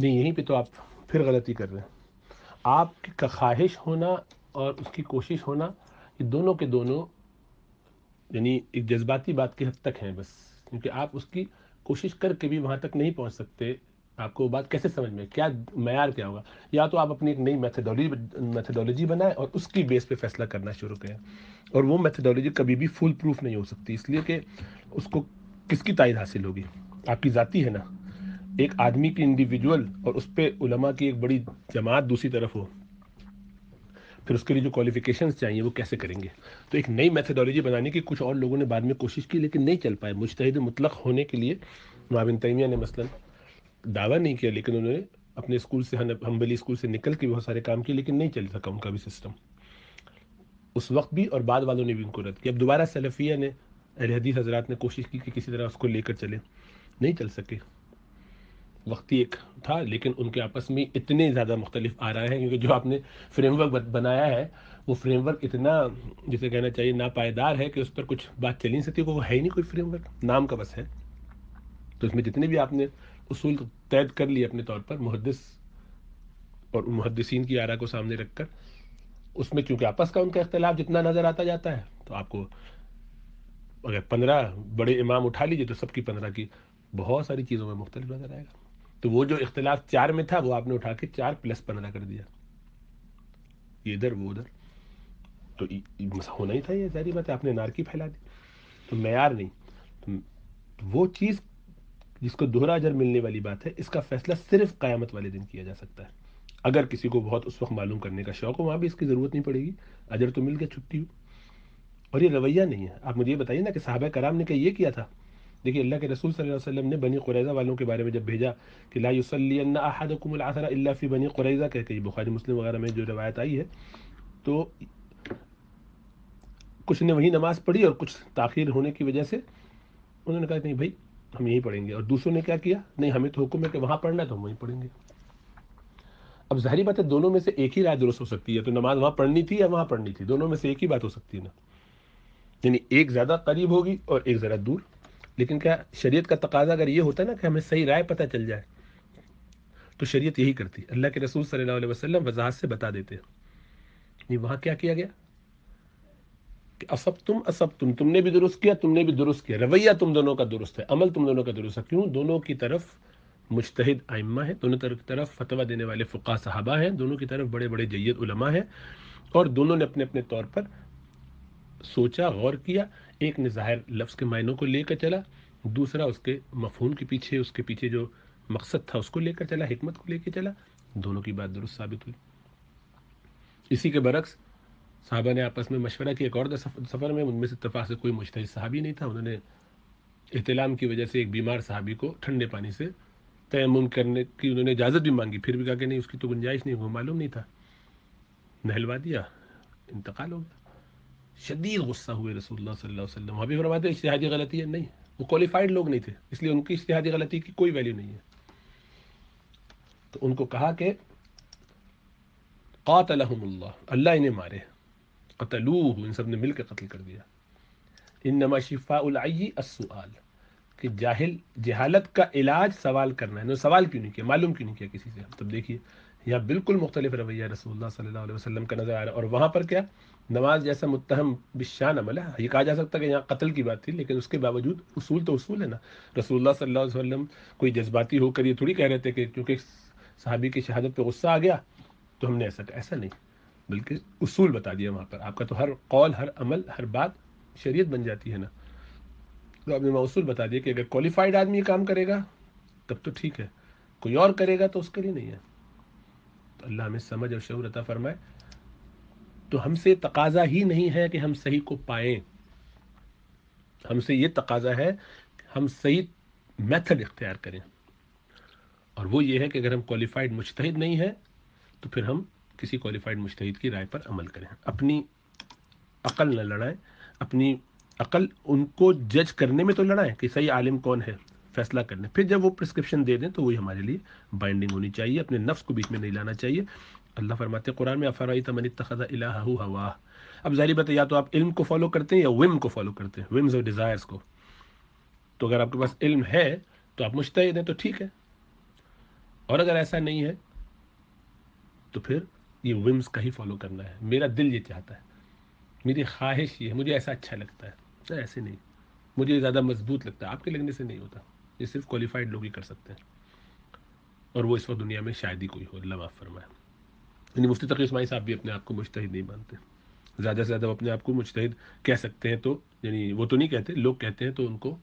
نہیں، یہیں پہ تو آپ پھر غلطی کر رہے ہیں. آپ کا خواہش ہونا اور اس کی کوشش ہونا، یہ دونوں کے دونوں یعنی ایک جذباتی بات کی حد تک ہیں بس، کیونکہ آپ اس کی کوشش کر کے بھی وہاں تک نہیں پہنچ سکتے. آپ کو وہ بات کیسے سمجھ میں کیا معیار کیا ہوگا؟ یا تو آپ اپنی ایک نئی میتھڈولوجی بنائیں اور اس کی بیس پہ فیصلہ کرنا شروع کریں، اور وہ میتھڈولوجی کبھی بھی فول پروف نہیں ہو سکتی، اس لیے کہ اس کو کس کی تائید حاصل ہوگی؟ آپ کی ذاتی ہے نا. ایک آدمی کی انڈیویجول اور اس پہ علماء کی ایک بڑی جماعت دوسری طرف ہو، پھر اس کے لیے جو کوالیفیکیشنز چاہیے وہ کیسے کریں گے؟ تو ایک نئی میتھڈولوجی بنانے کی کچھ اور لوگوں نے بعد میں کوشش کی لیکن نہیں چل پائے. مجتہد مطلق ہونے کے لیے ابن تیمیہ نے مثلا دعویٰ نہیں کیا، لیکن انہوں نے اپنے اسکول سے حنبلی اسکول سے نکل کے بہت سارے کام کیے، لیکن نہیں چل سکا ان کا بھی سسٹم اس وقت بھی، اور بعد والوں نے بھی ان کو رد کیا. اب دوبارہ سلفیہ نے، اہل حدیث حضرات نے کوشش کی کہ کسی طرح اس کو لے کر چلے، نہیں چل سکے. وقتی ایک تھا، لیکن ان کے آپس میں اتنے زیادہ مختلف آ رہے ہیں، کیونکہ جو آپ نے فریم ورک بنایا ہے وہ فریم ورک اتنا، جسے کہنا چاہیے ناپائیدار ہے کہ اس پر کچھ بات چل نہیں سکتی، وہ ہے ہی نہیں کوئی فریم ورک، نام کا بس ہے. تو اس میں جتنے بھی آپ نے اصول قید کر لیے اپنے طور پر محدث اور محدثین کی آراء کو سامنے رکھ کر، اس میں چونکہ آپس کا ان کا اختلاف جتنا نظر آتا جاتا ہے، تو آپ کو اگر 15 بڑے امام اٹھا لیجیے تو سب کی 15 کی بہت ساری چیزوں میں مختلف نظر آئے گا. تو وہ جو اختلاف 4 میں تھا وہ آپ نے اٹھا کے 4+15 کر دیا، یہ ادھر وہ ادھر، تو ہونا ہی تھا. یہ ظاہری بات ہے، آپ نے نارکی پھیلا دی. تو معیار نہیں، تو وہ چیز جس کو دوہرا اجر ملنے والی بات ہے، اس کا فیصلہ صرف قیامت والے دن کیا جا سکتا ہے. اگر کسی کو بہت اس وقت معلوم کرنے کا شوق ہو، وہاں بھی اس کی ضرورت نہیں پڑے گی، اجر تو مل گیا، چھٹی ہو. اور یہ رویہ نہیں ہے. آپ مجھے یہ بتائیے نا کہ صحابہ کرام نے کہ یہ کیا تھا. دیکھیے اللہ کے رسول صلی اللہ علیہ وسلم نے بنی قریظہ والوں کے بارے میں جب بھیجا کہ لا یصلین احدکم العصر الا فی بنی قریظہ کہہ کے، بخاری مسلم وغیرہ میں جو روایت آئی ہے، تو کچھ نے وہی نماز پڑھی اور کچھ تاخیر ہونے کی وجہ سے انہوں نے کہا نہیں بھائی ہم یہیں پڑھیں گے، اور دوسروں نے کیا کیا، نہیں ہمیں تو حکم ہے کہ وہاں پڑھنا ہے تو ہم وہیں پڑھیں گے. اب ظاہری بات ہے دونوں میں سے ایک ہی رائے درست ہو سکتی ہے، تو نماز وہاں پڑھنی تھی یا وہاں پڑھنی تھی، دونوں میں سے ایک ہی بات ہو سکتی ہے نا. یعنی ایک زیادہ قریب ہوگی اور ایک ذرا دور. لیکن کیا شریعت کا تقاضا اگر یہ ہوتا نا کہ ہمیں صحیح رائے پتہ چل جائے، تو شریعت یہی کرتی. اللہ کے رسول صلی اللہ علیہ وسلم وضاحت سے بتا دیتے. نہیں وہاں کیا کیا گیا کہ اسب تم تم نے بھی درست کیا، تم نے بھی درست کیا، رویہ تم دونوں کا درست ہے، عمل تم دونوں کا درست ہے. کیوں؟ دونوں کی طرف مجتہد ائمہ ہیں، دونوں طرف فتویٰ دینے والے فقہاء صحابہ ہیں، دونوں کی طرف بڑے بڑے جید علماء ہیں، اور دونوں نے اپنے اپنے طور پر سوچا، غور کیا. ایک نے ظاہر لفظ کے معنوں کو لے کر چلا، دوسرا اس کے مفہوم کے پیچھے، اس کے پیچھے جو مقصد تھا اس کو لے کر چلا، حکمت کو لے کے چلا. دونوں کی بات درست ثابت ہوئی. اسی کے برعکس صحابہ نے آپس میں مشورہ کیا ایک اور سفر میں، ان میں سے اتفاق سے کوئی مجتہد صحابی نہیں تھا. انہوں نے احتلام کی وجہ سے ایک بیمار صحابی کو ٹھنڈے پانی سے تیمم کرنے کی انہوں نے اجازت بھی مانگی، پھر بھی کہا کہ نہیں اس کی تو گنجائش نہیں، وہ معلوم نہیں تھا، نہلوا دیا، انتقال ہو گیا. شدید غصہ ہوئے رسول اللہ صلی اللہ علیہ وسلم. وہاں بھی فرماتے ہیں اجتہادی غلطی ہے، نہیں وہ کوالیفائڈ لوگ نہیں تھے، اس لیے ان کی اجتہادی غلطی کی کوئی ویلیو نہیں ہے. تو ان کو کہا کہ قاتلہم اللہ، اللہ انہیں مارے، قتلوہ، ان سب نے مل کے قتل کر دیا. انما شفاء العی السؤال، کہ جہالت کا علاج سوال کرنا ہے. انہوں نے سوال کیوں نہیں کیا، معلوم کیوں نہیں کیا کسی سے. تب دیکھیے یہاں بالکل مختلف رویہ رسول اللہ صلی اللہ علیہ وسلم کا نظر آ رہا ہے. اور وہاں پر کیا، نماز جیسا متہم بالشان عمل ہے. یہ کہا جا سکتا ہے کہ یہاں قتل کی بات تھی، لیکن اس کے باوجود اصول تو اصول ہے نا. رسول اللہ صلی اللہ علیہ وسلم کوئی جذباتی ہو کر یہ تھوڑی کہہ رہے تھے کہ کیونکہ صحابی کی شہادت پہ غصہ آ گیا تو ہم نے ایسا نہیں، بلکہ اصول بتا دیا وہاں پر. آپ کا تو ہر قول، ہر عمل، ہر بات شریعت بن جاتی ہے نا. تو آپ نے اصول بتا دیا کہ اگر کوالیفائڈ آدمی یہ کام کرے گا تب تو ٹھیک ہے، کوئی اور کرے گا تو اس کے لیے نہیں ہے. تو اللہ ہمیں سمجھ اور شعور عطا فرمائے. تو ہم سے تقاضا ہی نہیں ہے کہ ہم صحیح کو پائیں، ہم سے یہ تقاضا ہے کہ ہم صحیح میتھڈ اختیار کریں. اور وہ یہ ہے کہ اگر ہم کوالیفائڈ مجتہد نہیں ہیں تو پھر ہم کسی کوالیفائڈ مجتہد کی رائے پر عمل کریں. اپنی عقل نہ لڑائیں، اپنی عقل ان کو جج کرنے میں تو لڑائیں کہ صحیح عالم کون ہے، فیصلہ کرنے. پھر جب وہ پرسکرپشن دے دیں تو وہی ہمارے لیے بائنڈنگ ہونی چاہیے، اپنے نفس کو بیچ میں نہیں لانا چاہیے. اللہ فرماتے ہیں قرآن میں افرأیت من اتخذ الہہ ہواہ. اب ظاہری بات ہے یا تو آپ علم کو فالو کرتے ہیں یا وم کو فالو کرتے ہیں، ومز اور ڈیزائرز کو. تو اگر آپ کے پاس علم ہے تو آپ مجتہد ہیں تو ٹھیک ہے، اور اگر ایسا نہیں ہے تو پھر یہ ومز کا ہی فالو کرنا ہے، میرا دل یہ چاہتا ہے، میری خواہش یہ ہے، مجھے ایسا اچھا لگتا ہے، ایسے نہیں، مجھے زیادہ مضبوط لگتا ہے، آپ کے لگنے سے نہیں ہوتا، یہ صرف کوالیفائڈ لوگ ہی کر سکتے ہیں، اور وہ اس وقت دنیا میں شاید ہی کوئی ہو، اللہ معاف فرمائے۔ یعنی مفتی تقی اسماعیل صاحب بھی اپنے آپ کو مجتہد نہیں مانتے، زیادہ سے زیادہ وہ اپنے آپ کو مجتہد کہہ سکتے ہیں، تو یعنی وہ تو نہیں کہتے، لوگ کہتے ہیں تو ان کو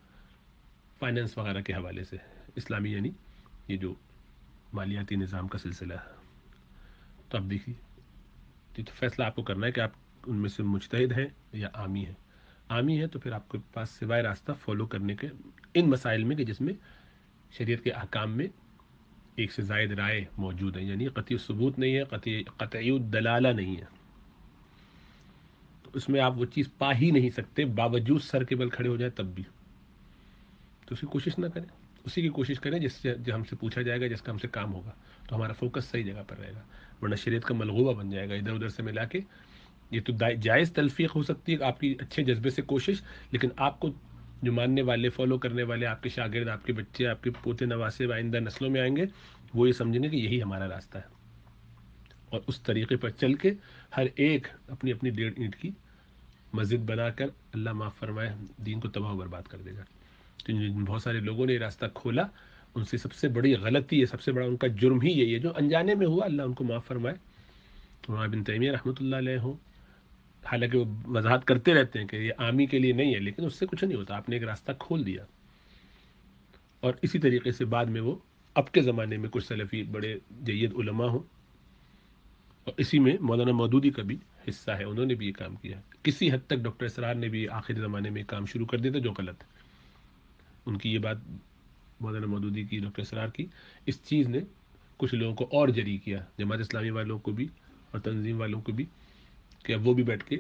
فائنینس وغیرہ کے حوالے سے، اسلامی یعنی یہ جو مالیاتی نظام کا سلسلہ ہے۔ تو آپ دیکھیے، یہ تو فیصلہ آپ کو کرنا ہے کہ آپ ان میں سے مجتہد ہیں یا عامی ہیں۔ عامی ہے تو پھر آپ کے پاس سوائے راستہ فالو کرنے کے ان مسائل میں کہ جس میں شریعت کے احکام میں ایک سے زائد رائے موجود ہیں، یعنی قطعی ثبوت نہیں ہے، قطعی دلالہ نہیں ہے، تو اس میں آپ وہ چیز پا ہی نہیں سکتے، باوجود سر کے بل کھڑے ہو جائے تب بھی، تو اس کی کوشش نہ کریں، اسی کی کوشش کریں جس سے جو ہم سے پوچھا جائے گا، جس کا ہم سے کام ہوگا، تو ہمارا فوکس صحیح جگہ پر رہے گا، ورنہ شریعت کا ملغوبہ بن جائے گا ادھر ادھر سے ملا کے۔ یہ تو جائز تلفیق ہو سکتی ہے آپ کی اچھے جذبے سے کوشش، لیکن آپ کو جو ماننے والے، فالو کرنے والے، آپ کے شاگرد، آپ کے بچے، آپ کے پوتے نواسے آئندہ نسلوں میں آئیں گے، وہ یہ سمجھیں گے کہ یہی ہمارا راستہ ہے، اور اس طریقے پر چل کے ہر ایک اپنی اپنی 1.5 اینٹ کی مسجد بنا کر، اللہ معاف فرمائے، دین کو تباہ و برباد کر دے گا۔ تو بہت سارے لوگوں نے یہ راستہ کھولا، ان سے سب سے بڑی غلطی ہے، سب سے بڑا ان کا جرم ہی یہی ہے، جو انجانے میں ہوا، اللہ ان کو معاف فرمائے۔ وہاں ابن تیمیہ رحمۃ اللہ علیہ ہوں، حالانکہ وہ وضاحت کرتے رہتے ہیں کہ یہ عامی کے لیے نہیں ہے، لیکن اس سے کچھ نہیں ہوتا، آپ نے ایک راستہ کھول دیا۔ اور اسی طریقے سے بعد میں وہ اب کے زمانے میں کچھ سلفی بڑے جید علماء ہوں، اور اسی میں مولانا مودودی کا بھی حصہ ہے، انہوں نے بھی یہ کام کیا، کسی حد تک ڈاکٹر اسرار نے بھی آخری زمانے میں کام شروع کر دیا تھا، جو غلط ہے۔ ان کی یہ بات مولانا مودودی کی، ڈاکٹر اسرار کی، اس چیز نے کچھ لوگوں کو اور جری کیا، جماعت اسلامی والوں کو بھی اور تنظیم والوں کو بھی، کہ اب وہ بھی بیٹھ کے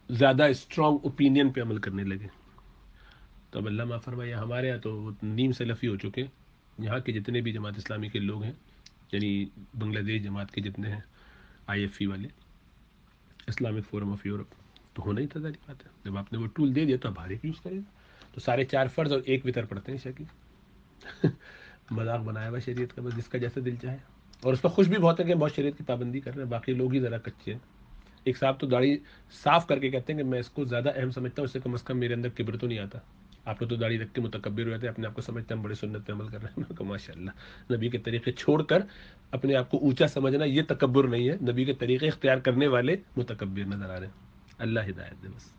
زیادہ اسٹرانگ اوپینین پہ عمل کرنے لگے۔ تو اب اللہ معاف فرمائے، ہمارے یہاں تو وہ نیم سلفی ہو چکے ہیں، یہاں کے جتنے بھی جماعت اسلامی کے لوگ ہیں، یعنی بنگلہ دیش جماعت کے جتنے ہیں، آئی ایف ای والے، اسلامک فورم آف یورپ، تو ہونا ہی تھا، ظاہری بات ہے، جب آپ نے وہ ٹول دے دیا تو اب ہر ایک یوز کرے گا، تو سارے 4 فرض اور 1 وتر پڑھتے ہیں شکی مذاق بنایا ہوا شریعت کا، بس جس کا جیسا دل چاہے، اور اس پر خوش بھی بہت ہے کہ بہت شریعت کی پابندی کر رہے ہیں، باقی لوگ ہی ذرا کچے ہیں۔ ایک صاحب تو داڑھی صاف کر کے کہتے ہیں کہ میں اس کو زیادہ اہم سمجھتا ہوں، اس سے کم از کم میرے اندر کبر تو نہیں آتا، آپ نے تو داڑھی رکھ کے متکبر ہو جاتے ہیں، اپنے آپ کو سمجھتے ہیں ہم بڑے سنت پہ عمل کر رہے ہیں، میں کہا ماشاء اللہ، نبی کے طریقے چھوڑ کر اپنے آپ کو اونچا سمجھنا یہ تکبر نہیں ہے، نبی کے طریقے اختیار کرنے والے متکبر نظر آ رہے ہیں، اللہ ہدایت دے بس۔